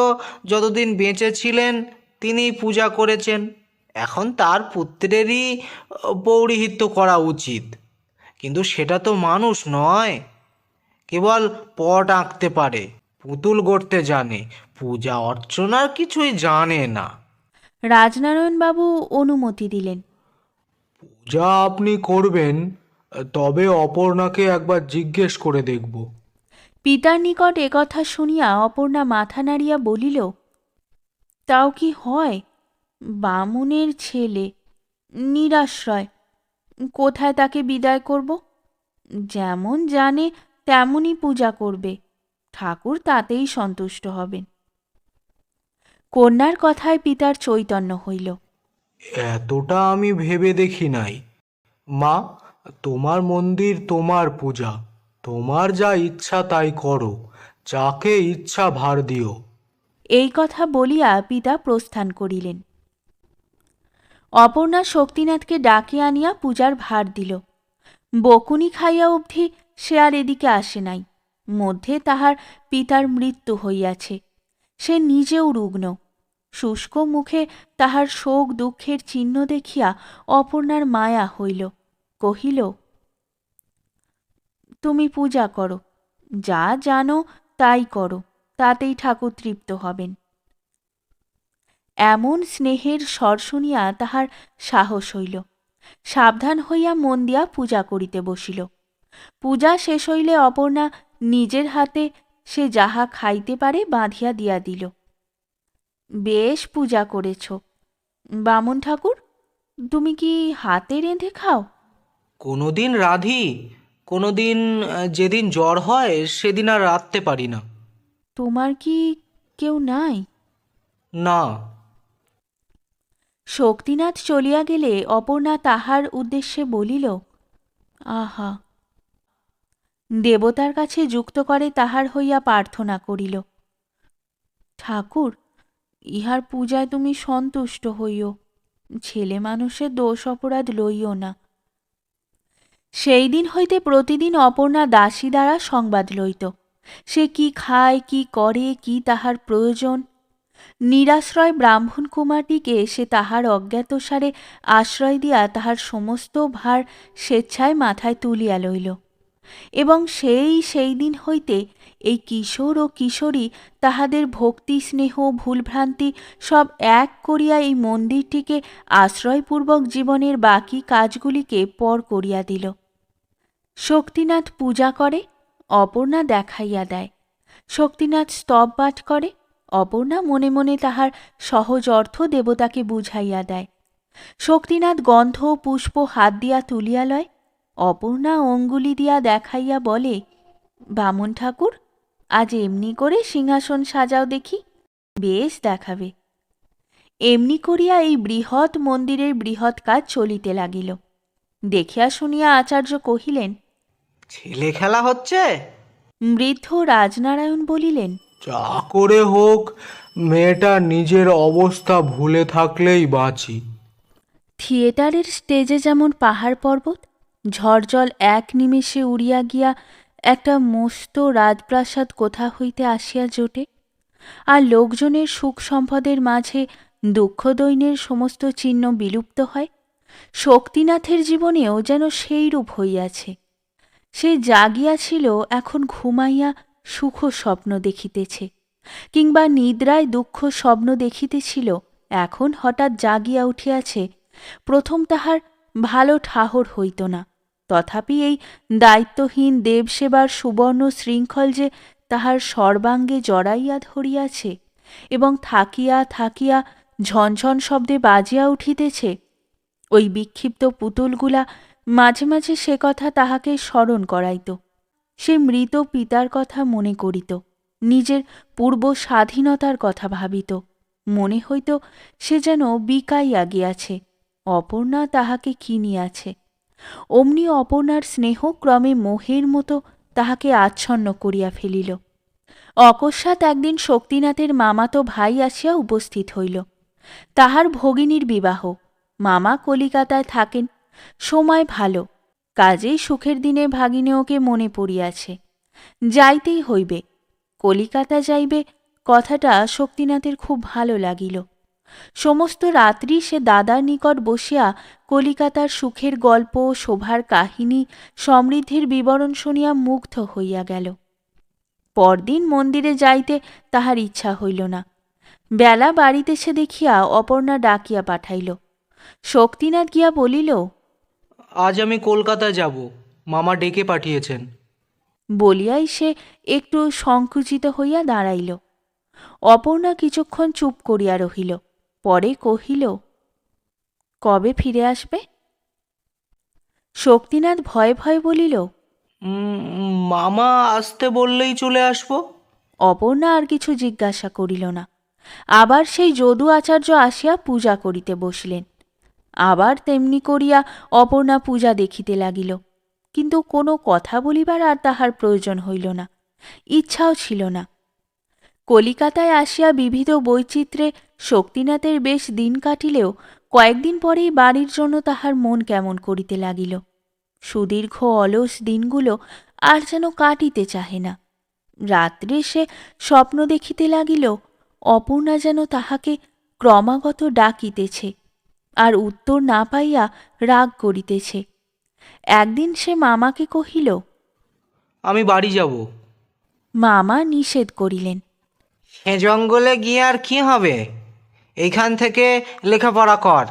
যতদিন বেঁচে ছিলেন তিনিই পূজা করেছেন। এখন তার পুত্রেরই পৌরোহিত্য করা উচিত। কিন্তু সেটা তো মানুষ নয়, কেবল পট আঁকতে পারে, পুতুল গড়তে জানে, পূজা অর্চনার কিছুই জানে না। রাজনারায়ণ বাবু অনুমতি দিলেন। যা আপনি করবেন, তবে অপর্ণাকে একবার জিজ্ঞেস করে দেখব। পিতার নিকট একথা শুনিয়া অপর্ণা মাথা নাড়িয়া বলিল, তাও কি হয়? বামুনের ছেলে, নিরাশ্রয়, কোথায় তাকে বিদায় করব? যেমন জানে তেমনই পূজা করবে, ঠাকুর তাতেই সন্তুষ্ট হবেন। কন্যার কথায় পিতার চৈতন্য হইল। এতটা আমি ভেবে দেখি নাই। মা, তোমার মন্দির, তোমার পূজা, তোমার যা ইচ্ছা তাই করো, যাকে ইচ্ছা ভার দিও। এই কথা বলিয়া পিতা প্রস্থান করিলেন। অপর্ণা শক্তিনাথকে ডাকে আনিয়া পূজার ভার দিল। বকুনি খাইয়া অবধি সে আর এদিকে আসে নাই। মধ্যে তাহার পিতার মৃত্যু হইয়াছে। সে নিজেও রুগ্ন। শুষ্ক মুখে তাহার শোক দুঃখের চিহ্ন দেখিয়া অপর্ণার মায়া হইল। কহিল, তুমি পূজা করো, যা জানো তাই করো, তাতেই ঠাকুর তৃপ্ত হবেন। এমন স্নেহের স্বর শুনিয়া তাহার সাহস হইল। সাবধান হইয়া মন দিয়া পূজা করিতে বসিল। পূজা শেষ হইলে অপর্ণা নিজের হাতে সে যাহা খাইতে পারে বাঁধিয়া দিয়া দিল। বেশ পূজা করেছ। বামুন ঠাকুর, তুমি কি হাতে রেঁধে খাও? কোনোদিন রাধি, কোনোদিন যেদিন জ্বর হয় সেদিন আর রাঁধতে পারি না। তোমার কি কেউ নাই? না। শক্তিনাথ চলিয়া গেলে অপর্ণা তাহার উদ্দেশ্যে বলিল, আহা! দেবতার কাছে যুক্ত করে তাহার হইয়া প্রার্থনা করিল, ঠাকুর, ইহার পূজায় তুমি সন্তুষ্ট হইও, ছেলে মানুষের দোষ অপরাধ লইও না। সেই দিন হইতে প্রতিদিন অপর্ণা দাসী দ্বারা সংবাদ লইত। সে কি খায়, কি করে, কি তাহার প্রয়োজন, নিরাশ্রয় ব্রাহ্মণ কুমারটিকে সে তাহার অজ্ঞাতসারে আশ্রয় দিয়া তাহার সমস্ত ভার স্বেচ্ছায় মাথায় তুলিয়া লইল, এবং সেই দিন হইতে এই কিশোর ও কিশোরী তাহাদের ভক্তি স্নেহ ভুলভ্রান্তি সব এক করিয়া এই মন্দিরটিকে আশ্রয়পূর্বক জীবনের বাকি কাজগুলিকে পর করিয়া দিল। শক্তিনাথ পূজা করে, অপর্ণা দেখাইয়া দেয়। শক্তিনাথ স্তব পাঠ করে, অপর্ণা মনে মনে তাহার সহজ অর্থ দেবতাকে বুঝাইয়া দেয়। শক্তিনাথ গন্ধ পুষ্প হাত দিয়া তুলিয়া লয়, অপর্ণা অঙ্গুলি দিয়া দেখাইয়া বলে, বামুন ঠাকুর, আজ এমনি করে সিংহাসন সাজাও দেখি, বেশ দেখাবে। এমনি করিয়া এই বৃহৎ মন্দিরের বৃহৎ কাজ চলিতে লাগিল। দেখিয়া শুনিয়া আচার্য কহিলেন, ছেলে খেলা হচ্ছে? বৃদ্ধ রাজনারায়ণ বলিলেন, যা করে হোক মেয়েটা নিজের অবস্থা ভুলে থাকলেই বাঁচি। থিয়েটারের স্টেজে যেমন পাহাড় পর্বত ঝড়জল এক নিমেষে উড়িয়া গিয়া একটা মস্ত রাজপ্রাসাদ কোথা হইতে আসিয়া জোটে, আর লোকজনের সুখ সম্পদের মাঝে দুঃখ দৈন্যের সমস্ত চিহ্ন বিলুপ্ত হয়, শক্তিনাথের জীবনেও যেন সেইরূপ হইয়াছে। সে জাগিয়াছিল, এখন ঘুমাইয়া সুখ স্বপ্ন দেখিতেছে, কিংবা নিদ্রায় দুঃখ স্বপ্ন দেখিতেছিল, এখন হঠাৎ জাগিয়া উঠিয়াছে। প্রথম তাহার ভালো ঠাহর হইত না, তথাপি এই দায়িত্বহীন দেবসেবার সুবর্ণ শৃঙ্খল যে তাহার সর্বাঙ্গে জড়াইয়া ধরিয়াছে এবং থাকিয়া থাকিয়া ঝনঝন শব্দে বাজিয়া উঠিতেছে, ওই বিক্ষিপ্ত পুতুলগুলা মাঝে মাঝে সে কথা তাহাকে স্মরণ করাইত। সে মৃত পিতার কথা মনে করিত, নিজের পূর্ব স্বাধীনতার কথা ভাবিত, মনে হইত সে যেন বিকাইয়া গিয়াছে, অপর্ণা তাহাকে কিনিয়াছে। অমনি অপর্ণার স্নেহ ক্রমে মোহের মতো তাহাকে আচ্ছন্ন করিয়া ফেলিল। অকস্মাৎ একদিন শক্তিনাথের মামাতো ভাই আসিয়া উপস্থিত হইল। তাহার ভগিনীর বিবাহ। মামা কলিকাতায় থাকেন, সময় ভালো, কাজেই সুখের দিনে ভাগিনেওকে মনে পড়িয়াছে, যাইতেই হইবে, কলিকাতা যাইবে। কথাটা শক্তিনাথের খুব ভালো লাগিল। সমস্ত রাত্রি সে দাদার নিকট বসিয়া কলিকাতার সুখের গল্প, শোভার কাহিনী, সমৃদ্ধির বিবরণ শুনিয়া মুগ্ধ হইয়া গেল। পরদিন মন্দিরে যাইতে তাহার ইচ্ছা হইল না। বেলা বাড়িতেছে দেখিয়া অপর্ণা ডাকিয়া পাঠাইল। শক্তিনাথ গিয়া বলিল, আজ আমি কলকাতা যাব, মামা ডেকে পাঠিয়েছেন। বলিয়াই সে একটু সংকুচিত হইয়া দাঁড়াইল। অপর্ণা কিছুক্ষণ চুপ করিয়া রহিল, পরে কহিল, কবে ফিরে আসবে? শক্তিনাথ ভয়ে ভয়ে বলিল, মামা আসতে বললেই চলে আসবো। অপর্ণা আর কিছু জিজ্ঞাসা করিল না। আবার সেই যদু আচার্য আসিয়া পূজা করিতে বসলেন। আবার তেমনি করিয়া অপর্ণা পূজা দেখিতে লাগিল, কিন্তু কোনো কথা বলিবার আর তাহার প্রয়োজন হইল না, ইচ্ছাও ছিল না। কলিকাতায় আসিয়া বিবিধ বৈচিত্র্যে শক্তিনাথের বেশ দিন কাটিলেও কয়েকদিন পরেই বাড়ির জন্য তাহার মন কেমন করিতে লাগিল। সুদীর্ঘ অলস দিনগুলো আর যেন কাটিতে চাহে না। রাত্রে সে স্বপ্ন দেখিতে লাগিল, অপর্ণা যেন তাহাকে ক্রমাগত ডাকিতেছে, আর উত্তর না পাইয়া রাগ করিতেছে। একদিন সে মামাকে কহিল, আমি বাড়ি যাব। মামা নিষেধ করিলেন। সে জঙ্গলে গিয়ে আর কি হবে? এইখান থেকে লেখাপড়া কর,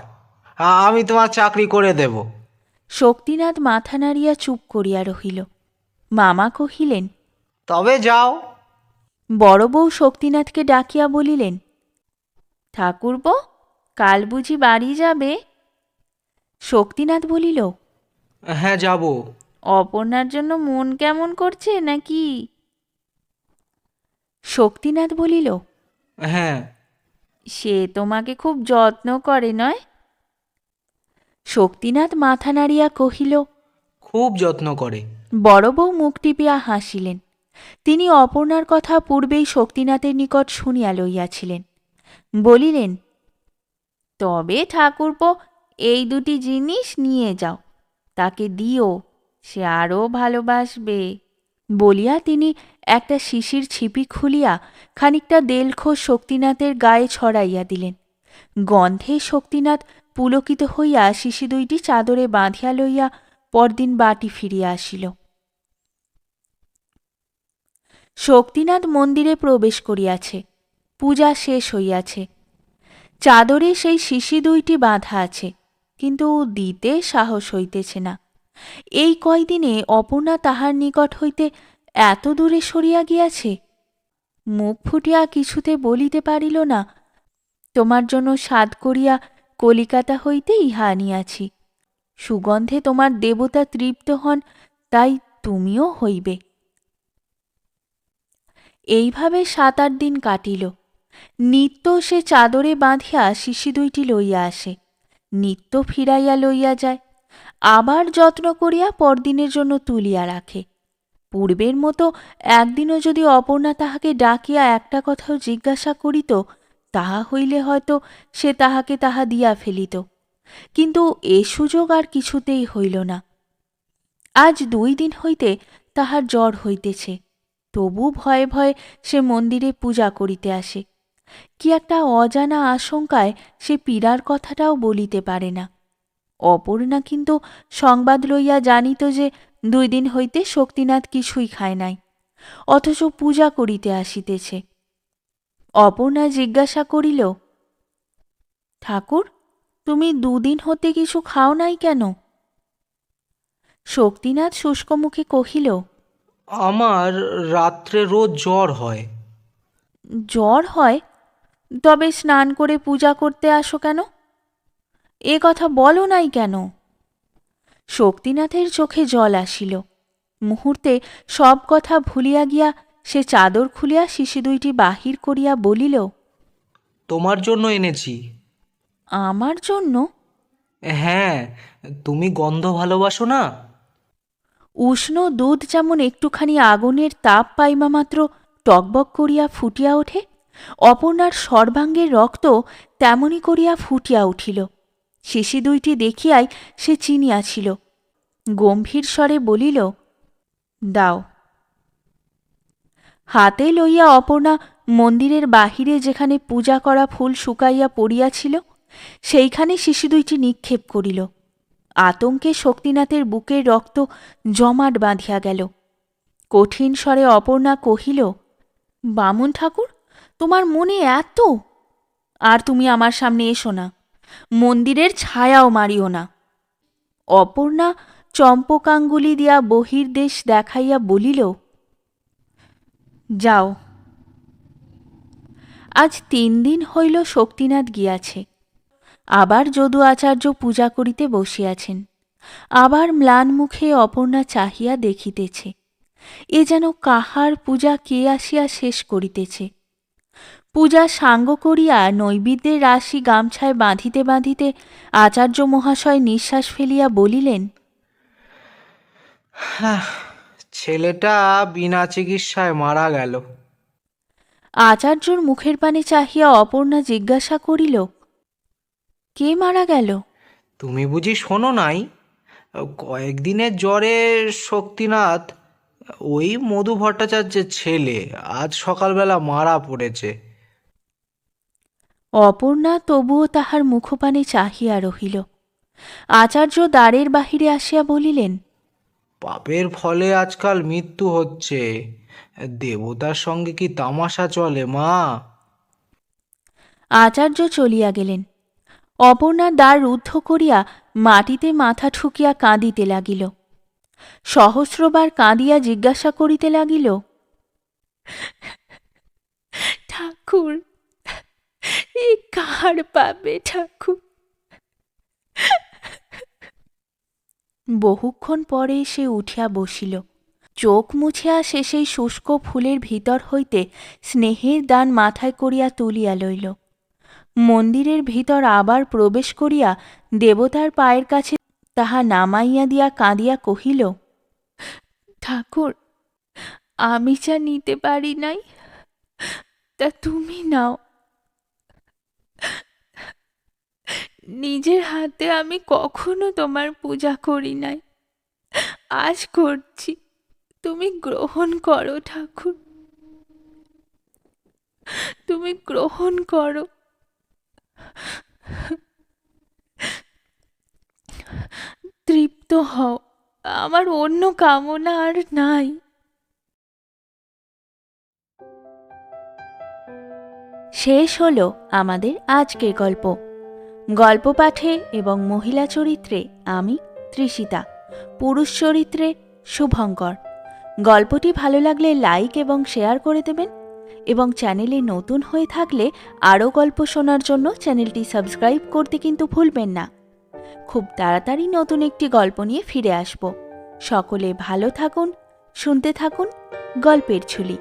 আমি তোমার চাকরি করে দেব। শক্তিনাথ মাথা নাড়িয়া চুপ করিয়া রহিল। মামা কহিলেন, তবে যাও। বড় বউ শক্তিনাথকে ডাকিয়া বলিলেন, ঠাকুরপো, কাল বুঝি বাড়ি যাবে? শক্তিনাথ বলিল, হ্যাঁ, যাব। অপর্ণার জন্য মন কেমন করছে নাকি? শক্তিনাথ বলিল, হ্যাঁ। সে তোমাকে খুব যত্ন করে নয়? শক্তিনাথ মাথা নাড়িয়া কহিল, খুব যত্ন করে। বড় বউ মুখ টিপিয়া হাসিলেন। তিনি অপর্ণার কথা পূর্বেই শক্তিনাথের নিকট শুনিয়া লইয়াছিলেন। বলিলেন, তবে ঠাকুরপো, এই দুটি জিনিস নিয়ে যাও, তাকে দিও, সে আরও ভালোবাসবে। বলিয়া তিনি একটা শিশির ছিপি খুলিয়া খানিকটা দেলখোস শক্তিনাথের গায়ে ছড়াইয়া দিলেন। গন্ধে শক্তিনাথ পুলকিত হইয়া শিশি দুইটি চাদরে বাঁধিয়া লইয়া পরদিন বাটি ফিরিয়া আসিল। শক্তিনাথ মন্দিরে প্রবেশ করিয়াছে। পূজা শেষ হইয়াছে। চাদরে সেই শিশি দুইটি বাঁধা আছে, কিন্তু দিতে সাহস হইতেছে না। এই কয়দিনে অপর্ণা তাহার নিকট হইতে এত দূরে সরিয়া গিয়াছে। মুখ ফুটিয়া কিছুতে বলিতে পারিল না, তোমার জন্য সাধ করিয়া কলিকাতা হইতে ইহা আনিয়াছি। সুগন্ধে তোমার দেবতা তৃপ্ত হন, তাই তুমিও হইবে। এইভাবে 7-8 দিন কাটিল। নিত্য সে চাদরে বাঁধিয়া শিশি দুইটি লইয়া আসে, নিত্য ফিরাইয়া লইয়া যায়, আবার যত্ন করিয়া পরদিনের জন্য তুলিয়া রাখে। পূর্বের মতো একদিনও যদি অপর্ণা তাহাকে ডাকিয়া একটা কথাও জিজ্ঞাসা করিত, তাহা হইলে হয়তো সে তাহাকে তাহা দিয়া ফেলিত, কিন্তু এ সুযোগ আর কিছুতেই হইল না। আজ 2 দিন হইতে তাহার জ্বর হইতেছে, তবু ভয়ে ভয়ে সে মন্দিরে পূজা করিতে আসে। কি একটা অজানা আশঙ্কায় সে পীড়ার কথাটাও বলিতে পারে না। অপর্ণা কিন্তু সংবাদ লইয়া জানিত যে 2 দিন হইতে শক্তিনাথ কিছুই খায় নাই, অথচ পূজা করিতে আসিতেছে। অপর্ণা জিজ্ঞাসা করিল, ঠাকুর, তুমি 2 দিন হতে কিছু খাও নাই কেন? শক্তিনাথ শুষ্কমুখে কহিল, আমার রাত্রে রোজ জ্বর হয়। জ্বর হয়? তবে স্নান করে পূজা করতে আসো কেন? এ কথা বলো নাই কেন? শক্তিনাথের চোখে জল আসিল। মুহূর্তে সব কথা ভুলিয়া গিয়া সে চাদর খুলিয়া শিশি দুইটি বাহির করিয়া বলিল, তোমার জন্য এনেছি। আমার জন্য? হ্যাঁ, তুমি গন্ধ ভালোবাসো না? উষ্ণ দুধ যেমন একটুখানি আগুনের তাপ পাইবা মাত্র টকবক করিয়া ফুটিয়া ওঠে, অপর্ণার সর্বাঙ্গের রক্ত তেমনি করিয়া ফুটিয়া উঠিল। শিশি দুইটি দেখিয়াই সে চিনিয়াছিল। গম্ভীর স্বরে বলিল, দাও। হাতে লইয়া অপর্ণা মন্দিরের বাহিরে যেখানে পূজা করা ফুল শুকাইয়া পড়িয়াছিল, সেইখানে শিশু দুইটি নিক্ষেপ করিল। আতঙ্কে শক্তিনাথের বুকের রক্ত জমাট বাঁধিয়া গেল। কঠিন স্বরে অপর্ণা কহিল, বামুন ঠাকুর, তোমার মনে এত? আর তুমি আমার সামনে এসো না, মন্দিরের ছায়াও মারিও না। অপর্ণা চম্পকাঙ্গুলি দিয়া বহির্দেশ দেখাইয়া বলিল, যাও। আজ 3 দিন হইল শক্তিনাথ গিয়াছে। আবার যদু আচার্য পূজা করিতে বসিয়াছেন। আবার ম্লান মুখে অপর্ণা চাহিয়া দেখিতেছে, এ যেন কাহার পূজা কে আসিয়া শেষ করিতেছে। পূজা সাঙ্গ করিয়া নৈবেদ্যের রাশি গামছায় বাঁধিতে বাঁধিতে আচার্য মহাশয় নিঃশ্বাস ফেলিয়া বলিলেন, ছেলেটা বিনা চিকিৎসায় মারা গেল। আচার্যর মুখের পানে চাহিয়া অপর্ণা জিজ্ঞাসা করিল, কে মারা গেল? তুমি বুঝি শোনো নাই? কয়েকদিনের জ্বরে শক্তিনাথ, ওই মধু ভট্টাচার্যের ছেলে, আজ সকালবেলা মারা পড়েছে। অপর্ণা তবুও তাহার মুখপানে চাহিয়া রহিল। আচার্য দ্বারের বাহিরে আসিয়া বলিলেন, পাপের ফলে আজকাল মৃত্যু হচ্ছে, দেবতার সঙ্গে কি তামাশা চলে মা? আচার্য চলিয়া গেলেন। অপর্ণা দ্বার রুদ্ধ করিয়া মাটিতে মাথা ঠুকিয়া কাঁদিতে লাগিল। সহস্রবার কাঁদিয়া জিজ্ঞাসা করিতে লাগিল, ঠাকুর, এ কার পাবে ঠাকুর? বহুক্ষণ পরে সে উঠিয়া বসিল। চোখ মুছিয়া সে সেই শুষ্ক ফুলের ভিতর হইতে স্নেহের দান মাথায় করিয়া তুলিয়া লইল। মন্দিরের ভিতর আবার প্রবেশ করিয়া দেবতার পায়ের কাছে তাহা নামাইয়া দিয়া কাঁদিয়া কহিল, ঠাকুর, আমি যা নিতে পারি নাই, তা তুমি নাও। নিজের হাতে আমি কখনো তোমার পূজা করি নাই, আজ করছি, তুমি গ্রহণ করো ঠাকুর, তুমি গ্রহণ করো। তৃপ্ত হও, আমার অন্য কামনা আর নাই। শেষ হলো আমাদের আজকের গল্প। গল্প পাঠে এবং মহিলা চরিত্রে আমি তৃষিতা, পুরুষ চরিত্রে শুভঙ্কর। গল্পটি ভালো লাগলে লাইক এবং শেয়ার করে দেবেন, এবং চ্যানেলে নতুন হয়ে থাকলে আরও গল্প শোনার জন্য চ্যানেলটি সাবস্ক্রাইব করতে কিন্তু ভুলবেন না। খুব তাড়াতাড়ি নতুন একটি গল্প নিয়ে ফিরে আসব। সকলে ভালো থাকুন, শুনতে থাকুন গল্পের ঝুলি।